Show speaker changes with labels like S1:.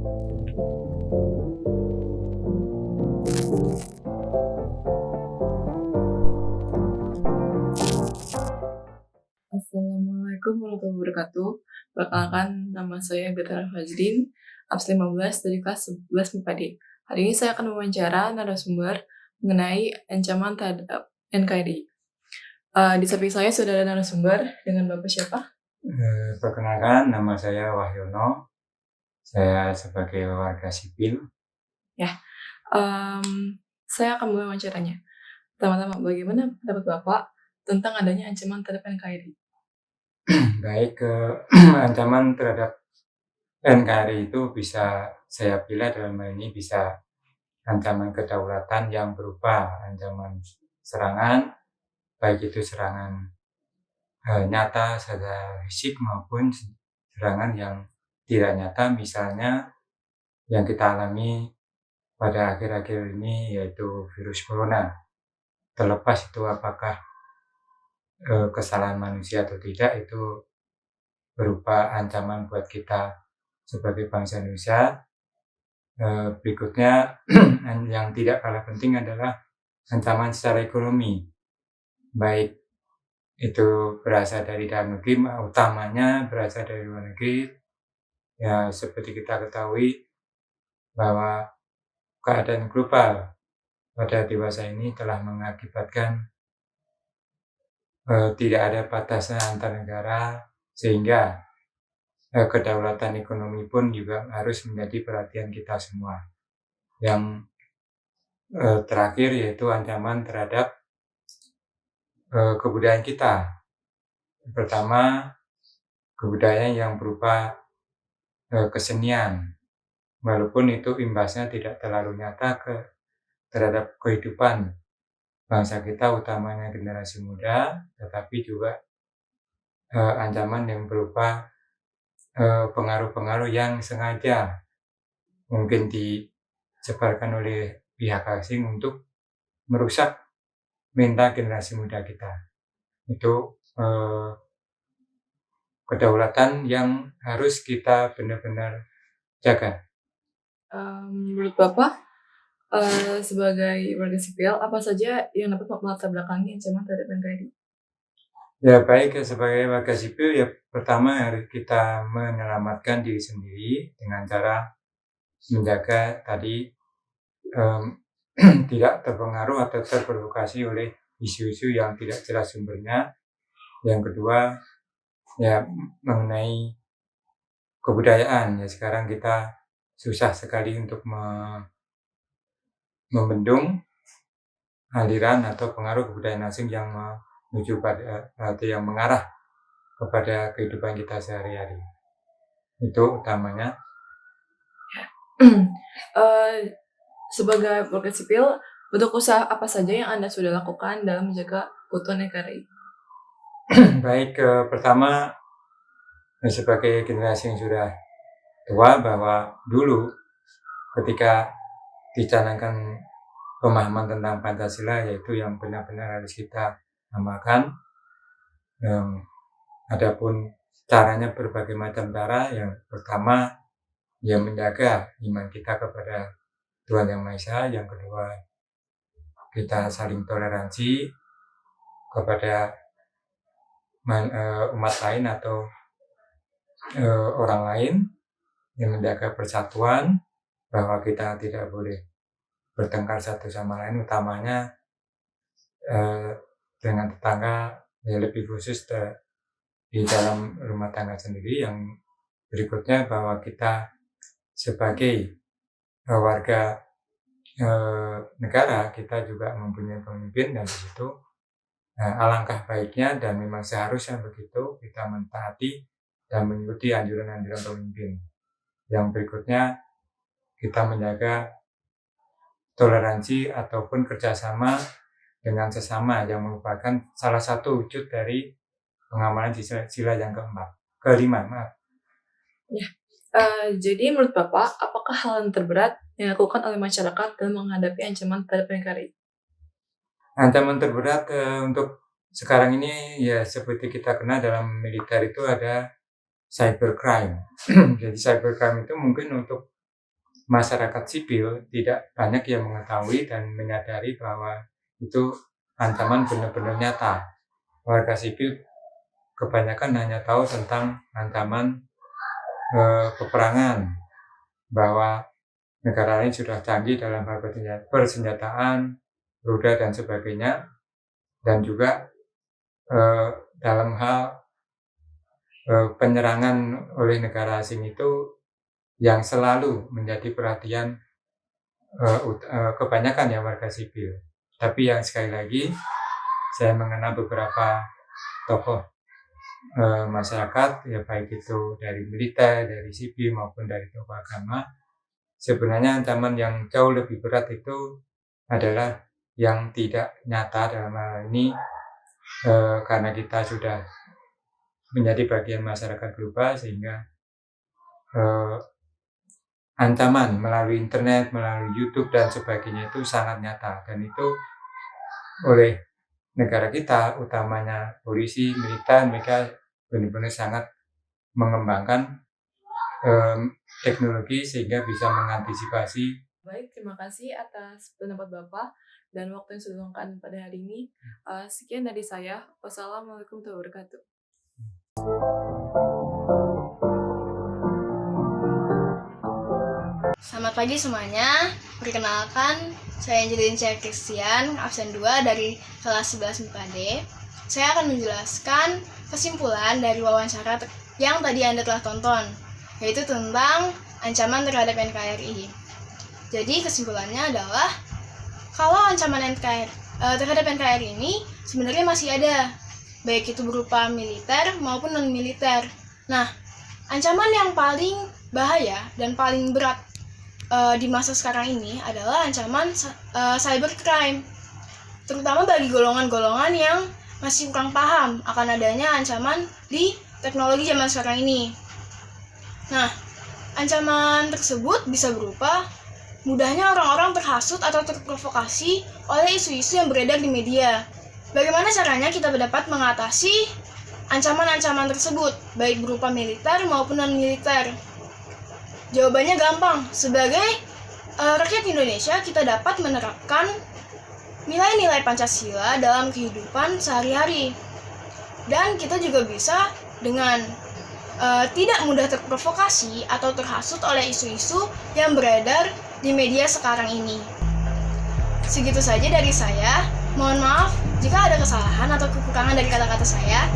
S1: Assalamualaikum warahmatullahi wabarakatuh. Perkenalkan, nama saya Gata Fajrin, absen 15 dari kelas 11 MIPA D. Hari ini saya akan mewawancara narasumber mengenai ancaman terhadap NKRI. Di samping saya sudah ada narasumber dengan Bapak siapa?
S2: Perkenalkan, nama saya Wahyono. Saya sebagai warga sipil.
S1: Saya akan mulai wawancaranya. Pertama-tama, bagaimana pendapat Bapak tentang adanya ancaman terhadap NKRI?
S2: Baik, ancaman terhadap NKRI itu bisa saya pilih dalam hal ini bisa ancaman kedaulatan yang berupa ancaman serangan, baik itu serangan nyata secara fisik maupun serangan yang tidak nyata, misalnya yang kita alami pada akhir-akhir ini yaitu virus corona. Terlepas itu apakah kesalahan manusia atau tidak, itu berupa ancaman buat kita sebagai bangsa Indonesia. Berikutnya yang tidak kalah penting adalah ancaman secara ekonomi, baik itu berasal dari dalam negeri, utamanya berasal dari luar negeri. Ya, seperti kita ketahui bahwa keadaan global pada dewasa ini telah mengakibatkan tidak ada batasan antar negara, sehingga kedaulatan ekonomi pun juga harus menjadi perhatian kita semua. Yang terakhir yaitu ancaman terhadap kebudayaan kita. Pertama, kebudayaan yang berupa kesenian, walaupun itu imbasnya tidak terlalu nyata terhadap kehidupan bangsa kita, utamanya generasi muda, tetapi juga ancaman yang berupa pengaruh-pengaruh yang sengaja mungkin disebarkan oleh pihak asing untuk merusak mental generasi muda kita. Itu kedaulatan yang harus kita benar-benar jaga.
S1: Menurut Bapak, sebagai warga sipil, apa saja yang dapat melatar belakangi ancaman terhadap NKRI?
S2: Ya, baik, sebagai warga sipil, ya pertama harus kita menyelamatkan diri sendiri dengan cara menjaga tadi tidak terpengaruh atau terprovokasi oleh isu-isu yang tidak jelas sumbernya. Yang kedua, ya mengenai kebudayaan, ya sekarang kita susah sekali untuk membendung aliran atau pengaruh kebudayaan asing yang menuju pada atau yang mengarah kepada kehidupan kita sehari-hari. Itu utamanya.
S1: Sebagai warga sipil, bentuk usaha apa saja yang Anda sudah lakukan dalam menjaga keutuhan NKRI?
S2: Baik, pertama sebagai generasi yang sudah tua, bahwa dulu ketika dicanangkan pemahaman tentang Pancasila, yaitu yang benar-benar harus kita amalkan. Adapun caranya berbagai macam cara. Yang pertama, ya menjaga iman kita kepada Tuhan Yang Maha Esa. Yang kedua, kita saling toleransi kepada umat lain atau orang lain, yang menjaga persatuan, bahwa kita tidak boleh bertengkar satu sama lain, utamanya dengan tetangga, ya lebih khusus di dalam rumah tangga sendiri. Yang berikutnya, bahwa kita sebagai warga negara, kita juga mempunyai pemimpin, dan di situ alangkah baiknya dan memang seharusnya begitu, kita mentaati dan mengikuti anjuran-anjuran pemimpin. Yang berikutnya, kita menjaga toleransi ataupun kerjasama dengan sesama, yang merupakan salah satu wujud dari pengamalan sila yang kelima.
S1: Jadi menurut Bapak, apakah hal yang terberat yang dilakukan oleh masyarakat dalam menghadapi ancaman terhadap NKRI?
S2: Ancaman terberat untuk sekarang ini, ya seperti kita kenal dalam militer itu ada cybercrime. Jadi cybercrime itu mungkin untuk masyarakat sipil tidak banyak yang mengetahui dan menyadari bahwa itu ancaman benar-benar nyata. Warga sipil kebanyakan hanya tahu tentang ancaman peperangan, bahwa negara lain sudah canggih dalam hal persenjataan, rudal dan sebagainya, dan juga dalam hal penyerangan oleh negara asing itu yang selalu menjadi perhatian kebanyakan ya warga sipil. Tapi yang sekali lagi saya mengenal beberapa tokoh masyarakat, ya baik itu dari militer, dari sipil maupun dari tokoh agama. Sebenarnya ancaman yang jauh lebih berat itu adalah yang tidak nyata dalam hal ini, karena kita sudah menjadi bagian masyarakat global, sehingga ancaman melalui internet, melalui YouTube dan sebagainya itu sangat nyata, dan itu oleh negara kita, utamanya polisi, militer, mereka benar-benar sangat mengembangkan teknologi sehingga bisa mengantisipasi.
S1: Baik, terima kasih atas pendapat Bapak dan waktu yang sudah diluangkan pada hari ini. Sekian dari saya. Wassalamualaikum warahmatullahi wabarakatuh.
S3: Selamat pagi semuanya. Perkenalkan, saya Angelin Syah Christian, absen 2 dari kelas 11 MIPA D. Saya akan menjelaskan kesimpulan dari wawancara yang tadi Anda telah tonton, yaitu tentang ancaman terhadap NKRI. Jadi kesimpulannya adalah kalau ancaman terhadap NKRI ini sebenarnya masih ada, baik itu berupa militer maupun non-militer. Nah, ancaman yang paling bahaya dan paling berat di masa sekarang ini adalah ancaman cybercrime, terutama bagi golongan-golongan yang masih kurang paham akan adanya ancaman di teknologi zaman sekarang ini. Nah, ancaman tersebut bisa berupa mudahnya orang-orang terhasut atau terprovokasi oleh isu-isu yang beredar di media. Bagaimana caranya kita dapat mengatasi ancaman-ancaman tersebut, baik berupa militer maupun non-militer? Jawabannya gampang. Sebagai rakyat Indonesia, kita dapat menerapkan nilai-nilai Pancasila dalam kehidupan sehari-hari. Dan kita juga bisa dengan tidak mudah terprovokasi atau terhasut oleh isu-isu yang beredar di media sekarang ini. Segitu saja dari saya. Mohon maaf jika ada kesalahan atau kekurangan dari kata-kata saya.